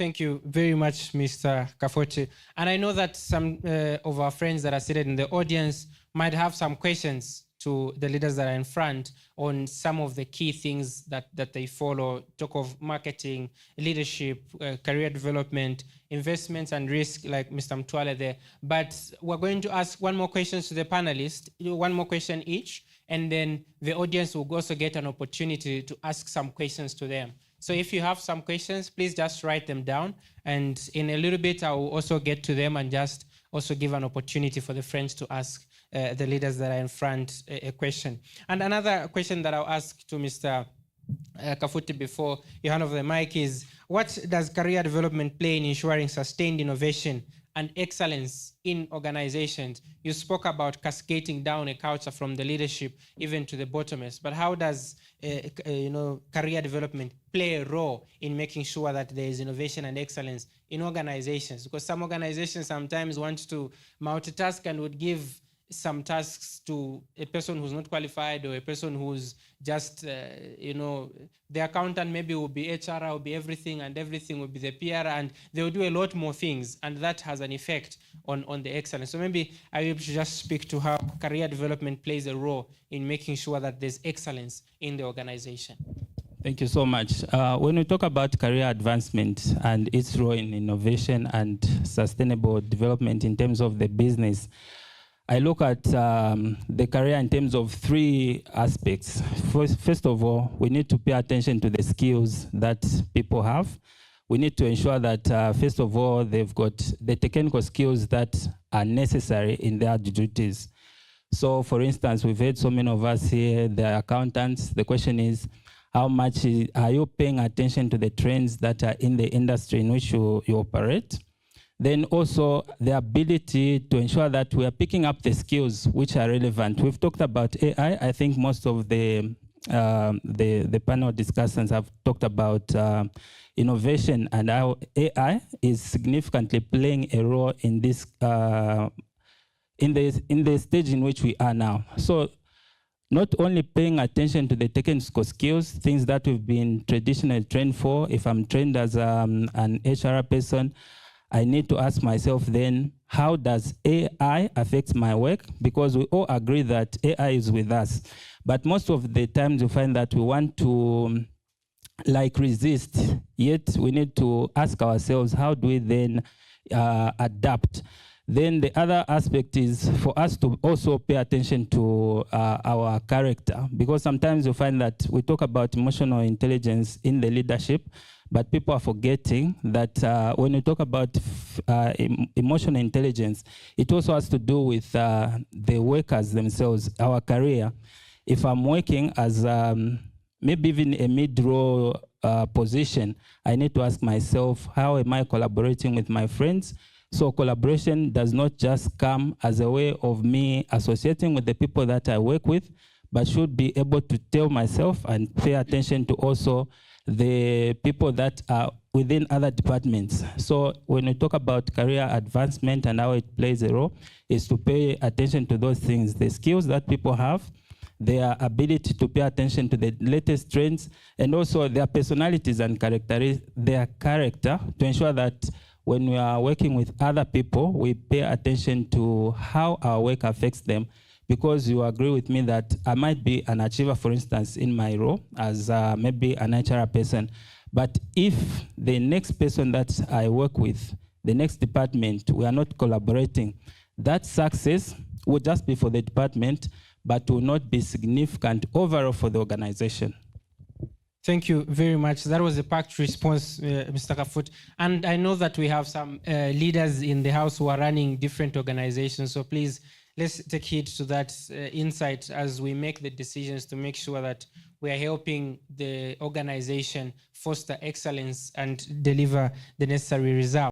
Thank you very much, Mr. Kafoti. And I know that some of our friends that are seated in the audience might have some questions to the leaders that are in front on some of the key things that they follow, talk of marketing, leadership, career development, investments and risk, like Mr. Mtwale there. But we're going to ask one more question to the panelists, one more question each, and then the audience will also get an opportunity to ask some questions to them. So if you have some questions, please just write them down. And in a little bit, I will also get to them and just also give an opportunity for the friends to ask the leaders that are in front a question. And another question that I'll ask to Mr. Kafoti before you hand over the mic is, what does career development play in ensuring sustained innovation and excellence in organizations? You spoke about cascading down a culture from the leadership even to the bottomest, but how does career development play a role in making sure that there is innovation and excellence in organizations? Because some organizations sometimes want to multitask and would give some tasks to a person who's not qualified, or a person who's just, the accountant maybe will be HR, will be everything, and everything will be the PR, and they will do a lot more things, and that has an effect on the excellence. So maybe I will just speak to how career development plays a role in making sure that there's excellence in the organization. Thank you so much. When we talk about career advancement and its role in innovation and sustainable development in terms of the business, I look at the career in terms of three aspects. First of all, we need to pay attention to the skills that people have. We need to ensure that, first of all, they've got the technical skills that are necessary in their duties. So, for instance, we've had so many of us here, the accountants. The question is, how much are you paying attention to the trends that are in the industry in which you operate? Then also the ability to ensure that we are picking up the skills which are relevant. We've talked about AI. I think most of the panel discussants have talked about innovation and how AI is significantly playing a role in this in the stage in which we are now. So not only paying attention to the technical skills, things that we've been traditionally trained for. If I'm trained as an HR person, I need to ask myself then, how does AI affect my work? Because we all agree that AI is with us. But most of the times you find that we want to resist, yet we need to ask ourselves, how do we then adapt? Then the other aspect is for us to also pay attention to our character, because sometimes you find that we talk about emotional intelligence in the leadership, but people are forgetting that when we talk about emotional intelligence, it also has to do with the workers themselves, our career. If I'm working as maybe even a mid-role position, I need to ask myself, how am I collaborating with my friends? So collaboration does not just come as a way of me associating with the people that I work with, but should be able to tell myself and pay attention to also the people that are within other departments. So when we talk about career advancement and how it plays a role, is to pay attention to those things, the skills that people have, their ability to pay attention to the latest trends, and also their personalities and their character, to ensure that when we are working with other people, we pay attention to how our work affects them. Because you agree with me that I might be an achiever, for instance, in my role as maybe an HR person. But if the next person that I work with, the next department, we are not collaborating, that success will just be for the department, but will not be significant overall for the organization. Thank you very much. That was a packed response, Mr. Kafoti. And I know that we have some leaders in the house who are running different organizations, so please, let's take heed to that insight as we make the decisions to make sure that we are helping the organization foster excellence and deliver the necessary results.